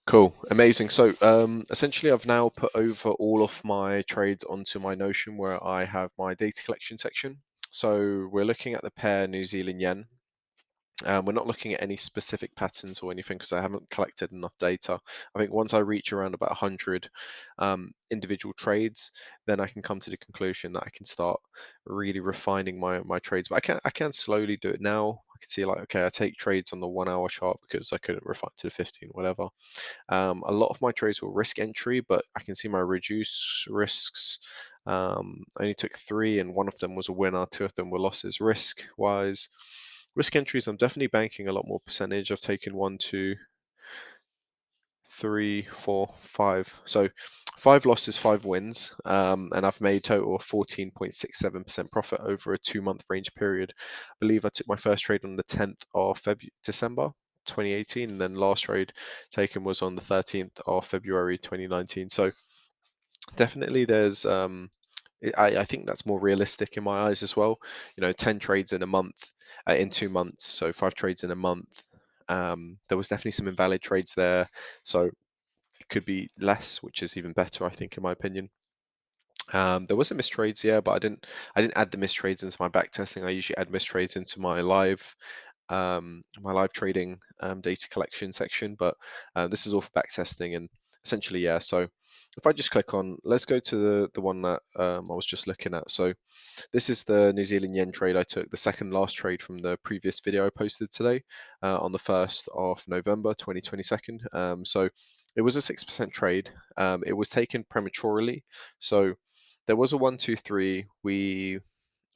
Cool, amazing. So, essentially, I've now put over all of my trades onto my Notion where I have my data collection section. So, we're looking at the pair New Zealand yen. We're not looking at any specific patterns or anything because I haven't collected enough data. I think once I reach around about 100 individual trades, then I can come to the conclusion that I can start really refining my trades. But I can slowly do it now. I can see like, okay, I take trades on the 1 hour chart because I couldn't refine to the 15, whatever. A lot of my trades were risk entry, but I can see my reduced risks. I only took three, and one of them was a winner. Two of them were losses. Risk wise, risk entries, I'm definitely banking a lot more percentage. I've taken one, two, three, four, five. So five losses, five wins, and I've made total of 14.67% profit over a 2 month range period. I believe I took my first trade on the 10th of December 2018, and then last trade taken was on the 13th of February 2019. So definitely there's I think that's more realistic in my eyes as well. 10 trades in a month, in 2 months, so five trades in a month. There was definitely some invalid trades there, so it could be less, which is even better, I think, in my opinion. There was some mistrades, yeah, but I didn't add the mistrades into my back testing. I usually add mistrades into my live trading data collection section, but this is all for back testing and essentially, yeah. So if I just click on, let's go to the one that I was just looking at. So this is the New Zealand yen trade I took, the second last trade from the previous video I posted today on the 1st of November 2022. So it was a 6% trade. It was taken prematurely. So there was a 1, 2, 3.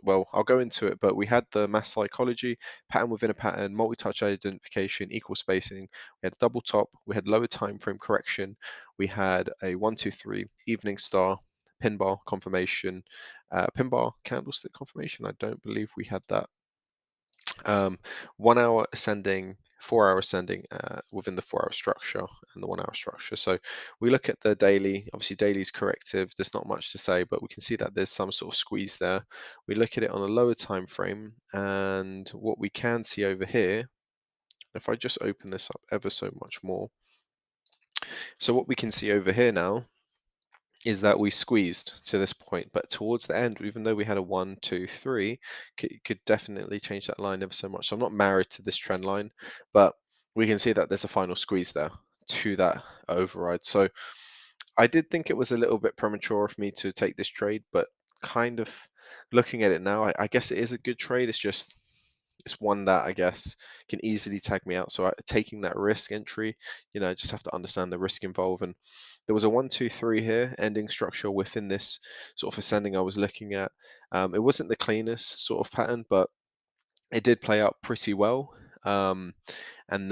Well, I'll go into it, but we had the mass psychology, pattern within a pattern, multi-touch identification, equal spacing. We had a double top, we had lower time frame correction, we had a 1, 2, 3 evening star, pin bar confirmation, pin bar candlestick confirmation. I don't believe we had that. 1 hour ascending, 4 hour ascending within the 4 hour structure and the 1 hour structure. So we look at the daily, obviously daily is corrective. There's not much to say, but we can see that there's some sort of squeeze there. We look at it on a lower time frame, and what we can see over here, if I just open this up ever so much more. So what we can see over here now is that we squeezed to this point, but towards the end, even though we had a 1, 2, 3, could definitely change that line ever so much. So I'm not married to this trend line, but we can see that there's a final squeeze there to that override. So I did think it was a little bit premature of me to take this trade, but kind of looking at it now, I guess it is a good trade. It's one that I guess can easily tag me out. So taking that risk entry, I just have to understand the risk involved. And there was a 1, 2, 3 here, ending structure within this sort of ascending I was looking at. It wasn't the cleanest sort of pattern, but it did play out pretty well. And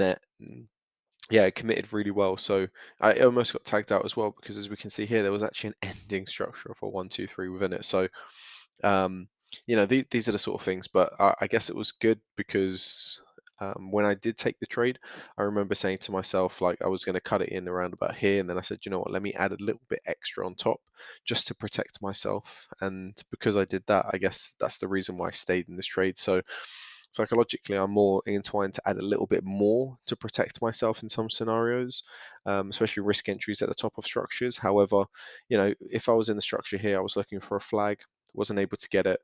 that, yeah, it committed really well. So I almost got tagged out as well because as we can see here, there was actually an ending structure of a 1, 2, 3 within it. So um, these are the sort of things, but I guess it was good because when I did take the trade, I remember saying to myself, like, I was going to cut it in around about here. And then I said, you know what, let me add a little bit extra on top just to protect myself. And because I did that, I guess that's the reason why I stayed in this trade. So psychologically, I'm more inclined to add a little bit more to protect myself in some scenarios, especially risk entries at the top of structures. However, if I was in the structure here, I was looking for a flag, wasn't able to get it.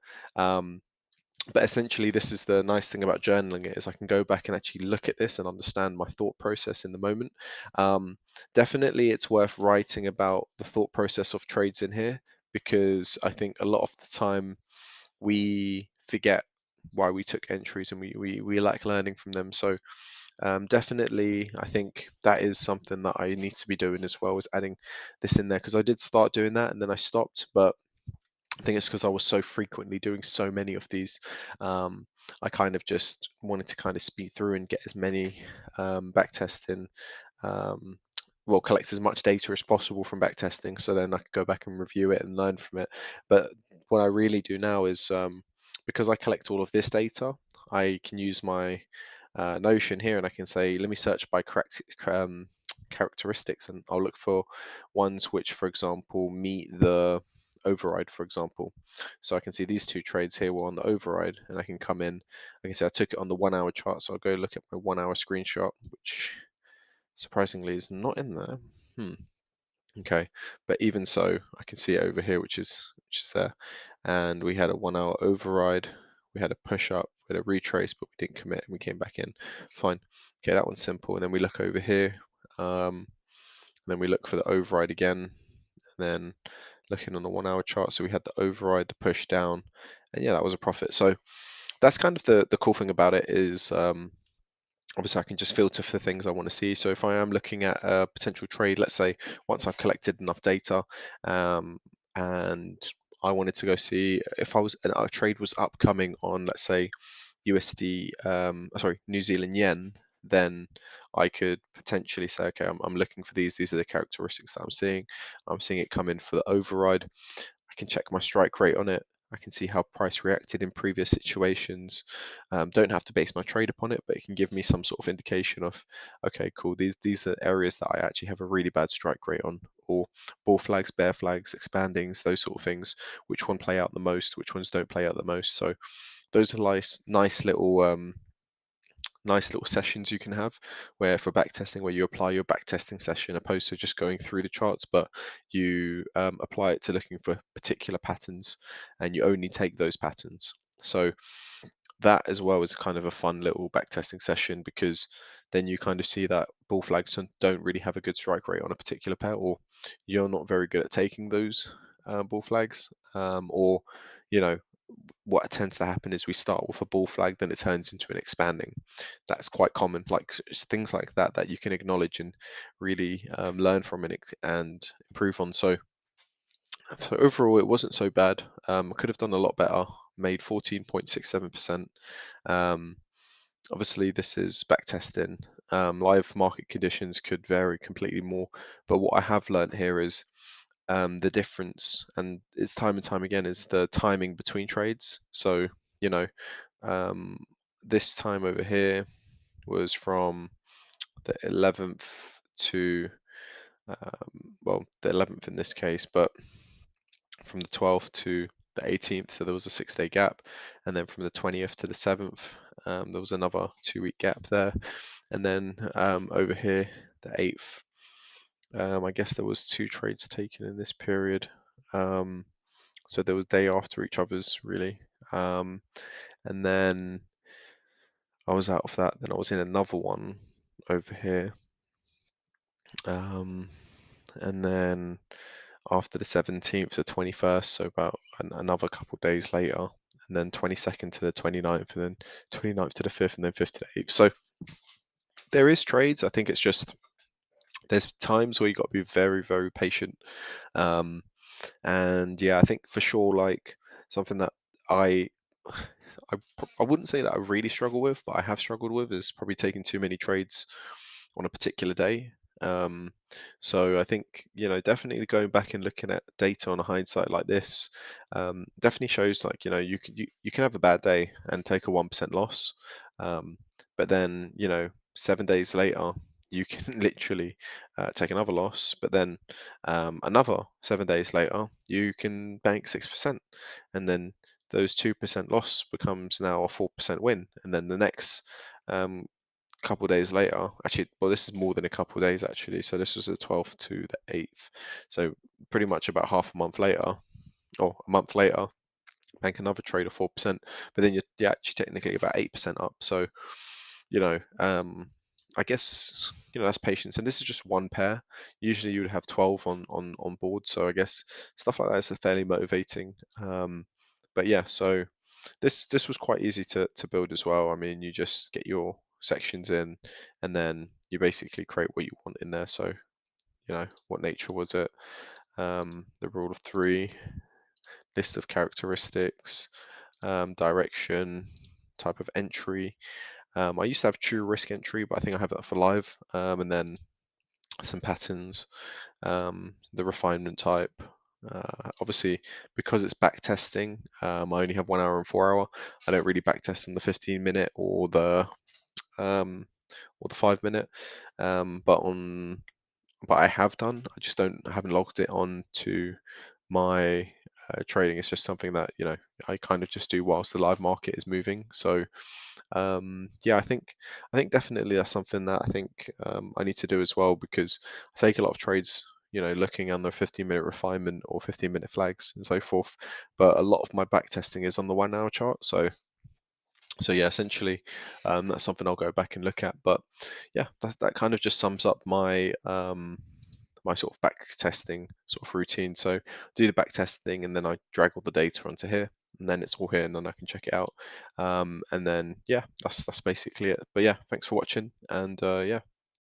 But essentially, this is the nice thing about journaling it is I can go back and actually look at this and understand my thought process in the moment. Definitely, it's worth writing about the thought process of trades in here because I think a lot of the time we forget why we took entries and we lack learning from them. So definitely, I think that is something that I need to be doing as well as adding this in there because I did start doing that and then I stopped, but I think it's because I was so frequently doing so many of these. Um, I kind of just wanted to kind of speed through and get as many back testing, um, well, collect as much data as possible from back testing, so then I could go back and review it and learn from it. But what I really do now is because I collect all of this data, I can use my Notion here and I can say, let me search by correct characteristics, and I'll look for ones which, for example, meet the override, for example. So I can see these two trades here were on the override, and I can come in. I can say I took it on the 1 hour chart, so I'll go look at my 1 hour screenshot, which surprisingly is not in there. Hmm. Okay, but even so, I can see it over here, which is there, and we had a 1 hour override, we had a push up, we had a retrace, but we didn't commit, and we came back in. Fine. Okay, that one's simple. And then we look over here, and then we look for the override again, and then looking on the 1 hour chart, so we had the override, the push down, and yeah, that was a profit. So that's kind of the cool thing about it is. Obviously I can just filter for things I want to see. So if I am looking at a potential trade, let's say once I've collected enough data, um, and I wanted to go see if a trade was upcoming on, let's say, USD, sorry, New Zealand yen, then I could potentially say, okay, I'm looking for these. These are the characteristics that I'm seeing. I'm seeing it come in for the override. I can check my strike rate on it. I can see how price reacted in previous situations. Don't have to base my trade upon it, but it can give me some sort of indication of, okay, cool. These are areas that I actually have a really bad strike rate on, or bull flags, bear flags, expandings, those sort of things. Which one play out the most? Which ones don't play out the most? So those are nice little sessions you can have where for backtesting, where you apply your backtesting session opposed to just going through the charts, but you apply it to looking for particular patterns, and you only take those patterns. So that as well is kind of a fun little backtesting session, because then you kind of see that bull flags don't really have a good strike rate on a particular pair, or you're not very good at taking those bull flags, or you know what tends to happen is we start with a bull flag, then it turns into an expanding. That's quite common. Like things like that that you can acknowledge and really learn from and improve on. So overall, it wasn't so bad. I could have done a lot better. Made 14.67%. Um, Obviously, this is backtesting. Live market conditions could vary completely more. But what I have learned here is the difference, and it's time and time again, is the timing between trades. So, you know, um, this time over here was from the 11th to, well, the 11th in this case, but from the 12th to the 18th. So there was a 6 day gap. And then from the 20th to the 7th, there was another 2 week gap there. And then over here, the 8th, I guess there was two trades taken in this period. So there was day after each other's really. And then I was out of that. Then I was in another one over here. Um, and then after the 17th to 21st, so about another couple of days later, and then 22nd to the 29th, and then 29th to the 5th, and then 5th to the 8th. So there is trades. I think it's just there's times where you got to be very, very patient. Um, and yeah, I think for sure, like something that I I wouldn't say that I really struggle with, but I have struggled with is probably taking too many trades on a particular day. Um, so I think definitely going back and looking at data on a hindsight like this definitely shows like you can have a bad day and take a 1% loss, um, but then 7 days later you can literally take another loss, but then another 7 days later you can bank 6%, and then those 2% loss becomes now a 4% win, and then the next um, couple of days later, actually, well, this is more than a couple of days actually. So this was the 12th to the 8th. So pretty much about half a month later, or a month later, bank another trade of 4%. But then you're actually technically about 8% up. So, you know, um, I guess that's patience. And this is just one pair. Usually you would have 12 on board. So I guess stuff like that is fairly motivating. But yeah, so this was quite easy to build as well. I mean, you just get your sections in, and then you basically create what you want in there. So, what nature was it? The rule of three, list of characteristics, direction, type of entry. I used to have true risk entry, but I think I have that for live. And then some patterns, the refinement type. Obviously, because it's back testing, I only have 1 hour and 4 hour. I don't really back test on the 15-minute um, or the 5 minute. But I have done. I just haven't logged it on to my trading is just something that I kind of just do whilst the live market is moving. So yeah, I think definitely that's something that I think I need to do as well, because I take a lot of trades, looking on the 15-minute refinement or 15-minute flags and so forth. But a lot of my back testing is on the 1 hour chart. So yeah, essentially, that's something I'll go back and look at. But yeah, that kind of just sums up my sort of back testing sort of routine. So do the back testing, and then I drag all the data onto here, and then it's all here, and then I can check it out. And then yeah, that's basically it. But yeah, thanks for watching, and yeah.